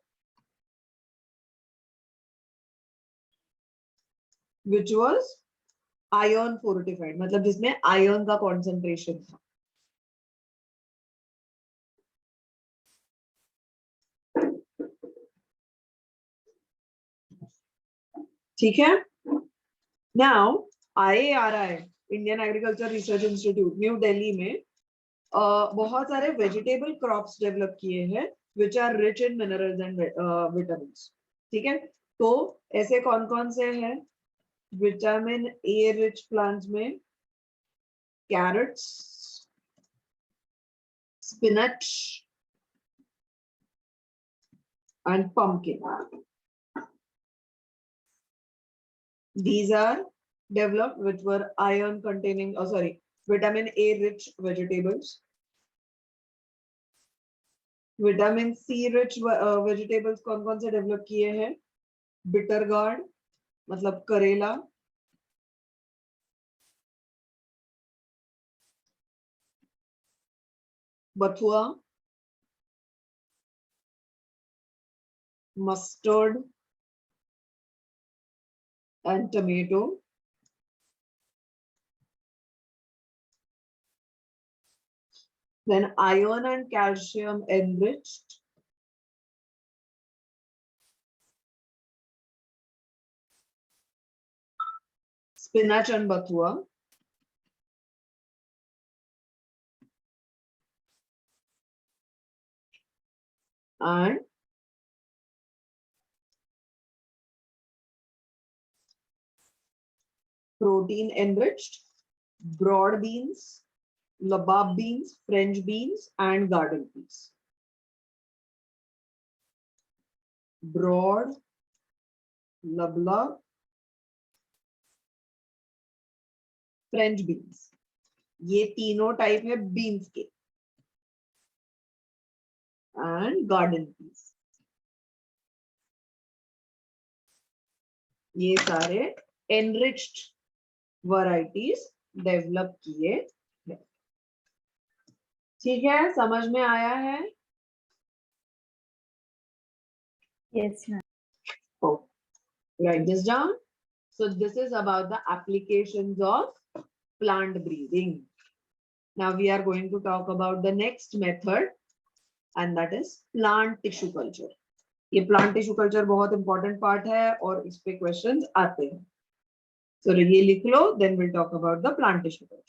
which was iron fortified, मतलब जिसमें आयरन का कॉन्सेंट्रेशन था। ठीक है, now IARI Indian agriculture research institute new Delhi में बहुत सारे वेजिटेबल क्रॉप्स डेवलप किए हैं which are rich in minerals and vitamin. ठीक है, तो ऐसे कौन कौन से हैं? विटामिन ए रिच प्लांट्स में carrots, spinach and pumpkin. These are developed which were iron containing, oh sorry, vitamin A rich vegetables. Vitamin C rich vegetables कौन कौन से डेवलप किए हैं? बिटर गार्ड मतलब करेला, बथुआ, mustard and tomato. Then iron and calcium enriched spinach and bathua. And protein enriched broad beans, labab beans, French beans, and garden peas. Broad, labab, French beans, ये तीनों टाइप है beans के। And garden piece, ये सारे enriched varieties develop किए हैं। ठीक है, समझ में आया है? Yes, ma'am. Oh, write this down. So this is about the applications of plant breeding. Now we are going to talk about the next method, and that is plant tissue culture. ये plant tissue culture बहुत important part है और इस पे questions आते हैं। So ये लिख लो, then we'll talk about the plant tissue culture.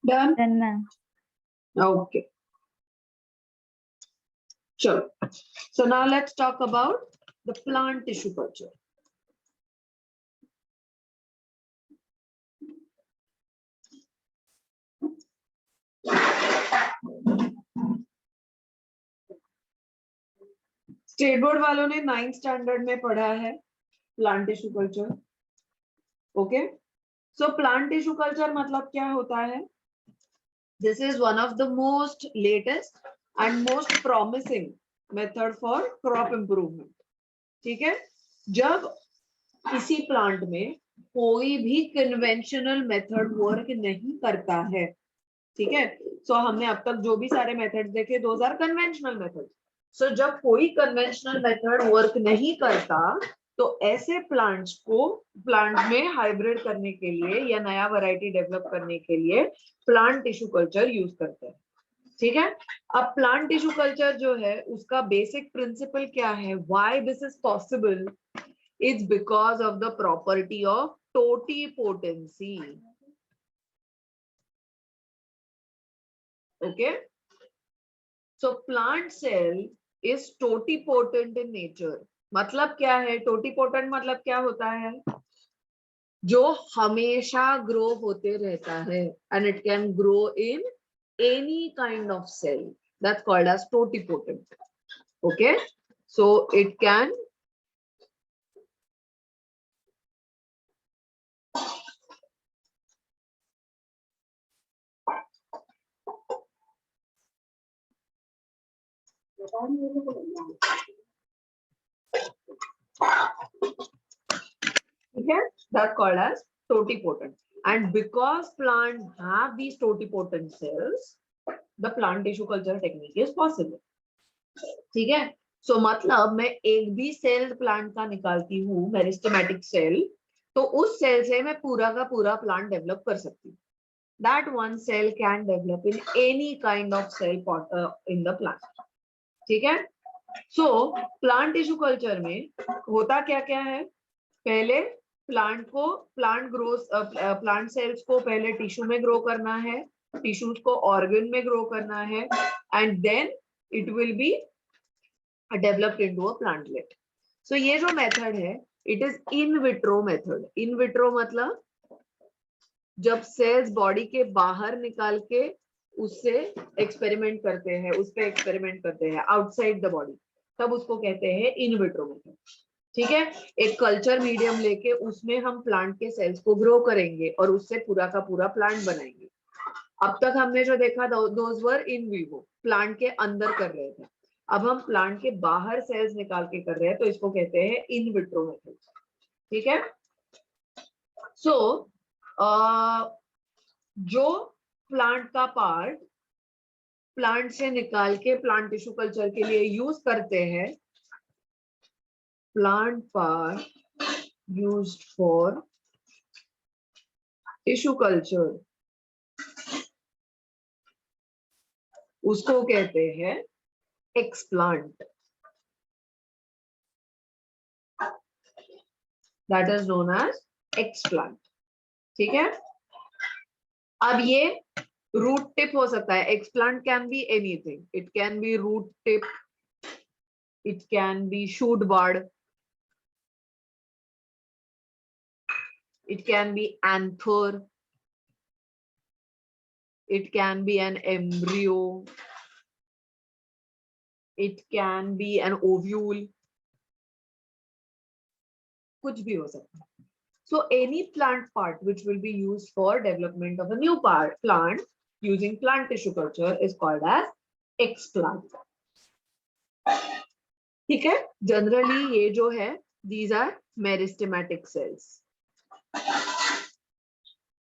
Done? Done, ma'am. Okay. Sure. So now let's talk about the plant tissue culture. State board वालों ने 9th स्टैंडर्ड में पढ़ा है प्लांट टिश्यू कल्चर. ओके, सो plant tissue culture मतलब क्या होता है? This is one of the most latest and most promising method for crop improvement. ठीक है, जब किसी प्लांट में कोई भी कन्वेंशनल मेथड वर्क नहीं करता है, ठीक है, सो हमने अब तक जो भी सारे मेथड्स देखे दोज आर कन्वेंशनल मेथड. सो जब कोई कन्वेंशनल मेथड वर्क नहीं करता तो ऐसे प्लांट्स को प्लांट में हाइब्रिड करने के लिए या नया वैरायटी डेवलप करने के लिए प्लांट टिश्यू कल्चर यूज करते हैं. ठीक है, अब प्लांट टिश्यू कल्चर जो है उसका बेसिक प्रिंसिपल क्या है? Why this is possible? It's because of the property of totipotency. Okay, so plant cell is totipotent in nature. मतलब क्या है टोटिपोटेंट? मतलब क्या होता है? जो हमेशा ग्रो होते रहता है and it can grow in any kind of cell. That's called as totipotent. Okay, so it can okay, that's called as totipotent. And because plants have these totipotent cells, the plant tissue culture technique is possible. ठीक है, सो मतलब मैं एक भी cell plant का निकालती हूँ, meristematic cell, तो उस सेल से मैं पूरा का पूरा प्लांट डेवलप कर सकती हूँ. That one cell can develop in any kind of cell in the plant. ठीक है, सो प्लांट टिश्यू कल्चर में होता क्या क्या है? पहले प्लांट सेल्स को पहले टिश्यू में ग्रो करना है, टिश्यूज को ऑर्गन में ग्रो करना है, and then it will be developed into a plantlet. So ये जो मेथड है it is in vitro method. In vitro मतलब जब सेल्स बॉडी के बाहर निकाल के उससे एक्सपेरिमेंट करते हैं, उस पे एक्सपेरिमेंट करते हैं आउटसाइड द बॉडी, तब उसको कहते हैं इन विट्रो मेथड. ठीक है, एक कल्चर मीडियम लेके उसमें हम प्लांट के सेल्स को ग्रो करेंगे और उससे पूरा का पूरा प्लांट बनाएंगे. अब तक हमने जो देखा those were in vivo, plant के अंदर कर रहे थे. अब हम प्लांट के बाहर सेल्स निकाल के कर रहे हैं तो इसको कहते हैं इन विट्रो मेथड. ठीक है, सो जो प्लांट का पार्ट प्लांट से निकाल के प्लांट टिश्यू कल्चर के लिए यूज करते हैं, plant part used for tissue culture उसको कहते हैं explant. That is known as explant. ठीक है. अब ये रूट टिप हो सकता है. Explant can be anything. It can be root tip, it can be shoot bud, it can be anther, it can be an embryo, it can be an ovule, कुछ भी हो सकता है. So any plant part which will be used for development of a new plant using plant tissue culture is called as explant. ठीक है. Generally ये जो है, these are meristematic cells.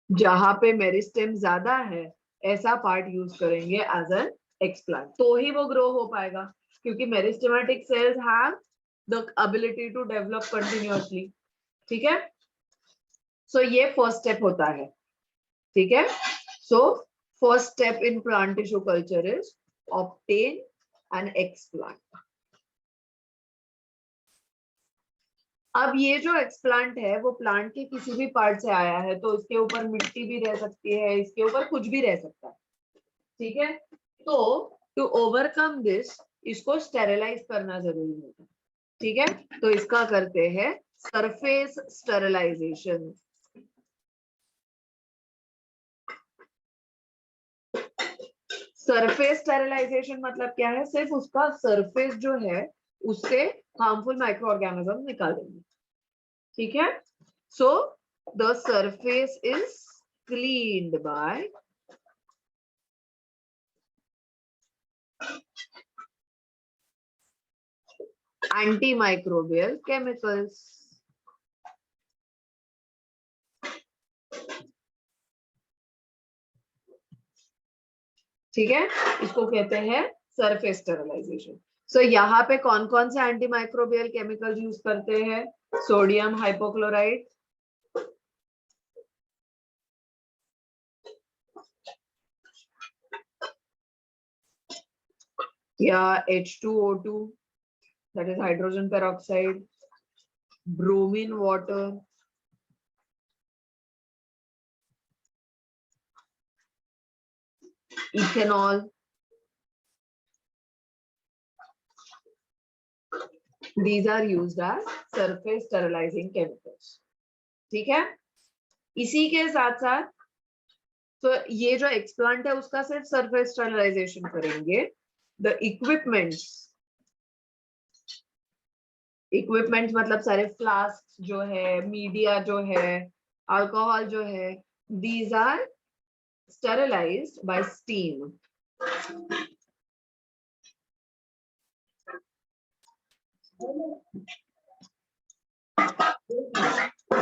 जहां पे मेरिस्टेम ज्यादा है ऐसा पार्ट यूज करेंगे एज एन एक्सप्लांट, तो ही वो ग्रो हो पाएगा, क्योंकि meristematic cells have the ability to develop continuously. ठीक है. सो ये फर्स्ट स्टेप होता है. ठीक है. So first step in plant tissue culture is obtain an explant. अब ये जो एक्सप्लांट है वो प्लांट के किसी भी पार्ट से आया है, तो इसके ऊपर मिट्टी भी रह सकती है, इसके ऊपर कुछ भी रह सकता है. ठीक है. तो टू ओवरकम दिस इसको स्टेरिलाइज करना जरूरी होता है. ठीक है. तो इसका करते हैं सरफेस स्टेरिलाइजेशन. सरफेस स्टेरिलाइजेशन मतलब क्या है? सिर्फ उसका सरफेस जो है उससे हार्मफुल माइक्रो ऑर्गेनिज्म निकाल देंगे. ठीक है. So the surface is cleaned by antimicrobial chemicals. ठीक है. इसको कहते हैं सरफेस स्टेरिलाइजेशन. सो यहाँ पे कौन कौन से एंटीमाइक्रोबियल केमिकल्स यूज करते हैं? सोडियम हाइपोक्लोराइड, या H2O2, that is hydrogen peroxide, bromine water, ethanol. These are used as surface sterilizing chemicals. ठीक है. इसी के साथ साथ तो ये जो एक्सप्लांट है उसका सिर्फ सरफेस स्टेरिलाइजेशन करेंगे. द इक्विपमेंट्स मतलब सारे फ्लास्क जो है, मीडिया जो है, अल्कोहल जो है, these are sterilized by steam.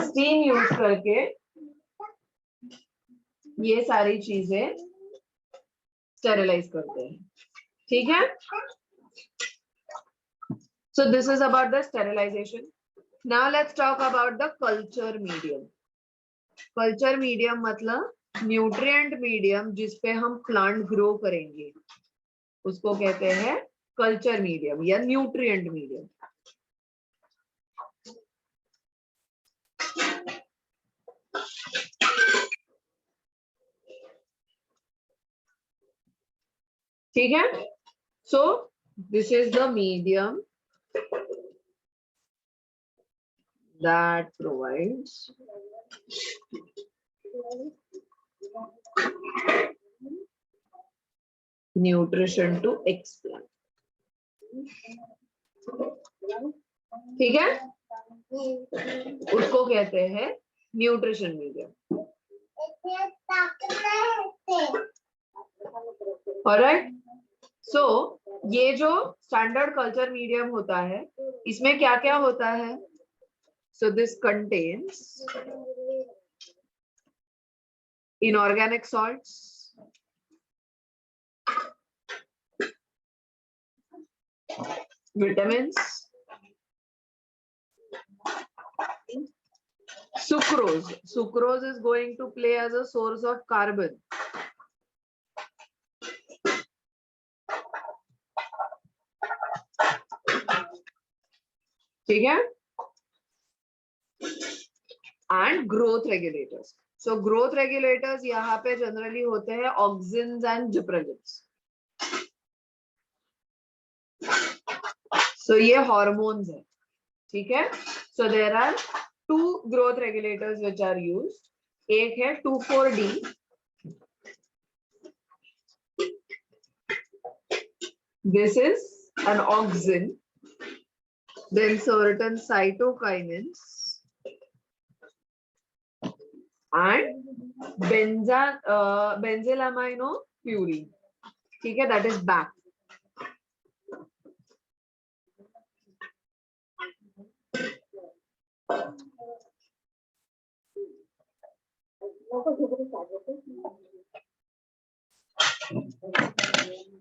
Steam use करके ये सारी चीजें स्टेरिलाइज करते हैं. ठीक है. So this is about the sterilization. Now let's talk about the culture medium. Culture medium मतलब न्यूट्रिएंट मीडियम जिसपे हम प्लांट ग्रो करेंगे उसको कहते हैं कल्चर मीडियम या न्यूट्रिएंट मीडियम. ठीक है. So this is the medium that provides nutrition to explant. ठीक है. उसको कहते हैं न्यूट्रिशन मीडियम. ऑलराइट. सो ये जो स्टैंडर्ड कल्चर मीडियम होता है इसमें क्या क्या होता है? So this contains inorganic salts, vitamins, sucrose. Sucrose is going to play as a source of carbon. ठीक है. And growth regulators. So growth regulators यहाँ पे जनरली होते हैं ऑक्सिन्स एंड जिब्रेलिन्स. सो ये हॉर्मोन्स है. ठीक है. So there are 2 growth regulators which are used. एक है 2,4-D. This is an auxin. Then certain cytokinins and benzylaminopurin. ठीक है, that is back.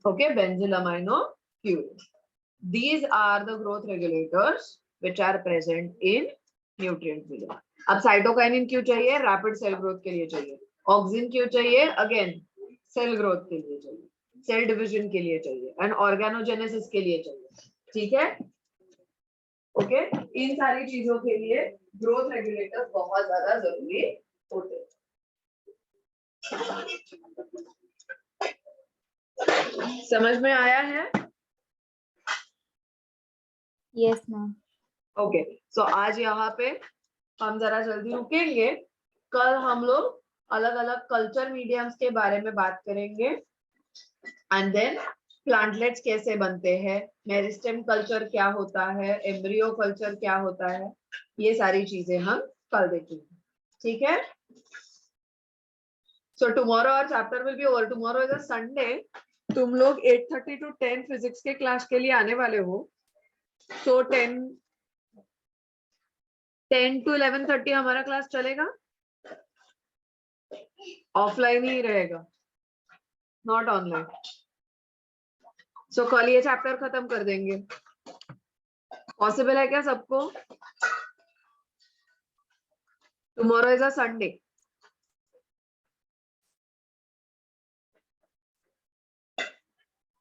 Okay, benzylaminopurin. These are the growth regulators which are present in nutrient film. अब cytokinin क्यों चाहिए? Rapid cell growth के लिए चाहिए. ऑक्सिन क्यों चाहिए? अगेन सेल ग्रोथ के लिए चाहिए, सेल डिवीजन के लिए चाहिए एंड ऑर्गेनोजेनेसिस के लिए चाहिए. ठीक है. ओके, इन सारी चीजों के लिए ग्रोथ रेगुलेटर्स बहुत ज्यादा जरूरी होते हैं. समझ में आया है? Yes, ma'am. ओके. सो आज यहाँ पे हम जरा जल्दी रुकेंगे. कल हम लोग अलग अलग कल्चर मीडियम्स के बारे में बात करेंगे एंड देन प्लांटलेट्स कैसे बनते हैं, मेरिस्टेम कल्चर क्या होता है, एम्ब्रियो कल्चर क्या होता है, ये सारी चीजें हम कल देखेंगे. ठीक है. So tomorrow our chapter will be over. Tomorrow is a Sunday. तुम लोग 8:30 to 10 फिजिक्स के क्लास के लिए आने वाले हो. सो 10 to 11:30 हमारा क्लास चलेगा. ऑफलाइन ही रहेगा, नॉट ऑनलाइन. सो कल ये चैप्टर खत्म कर देंगे. पॉसिबल है क्या सबको? Tomorrow is a Sunday.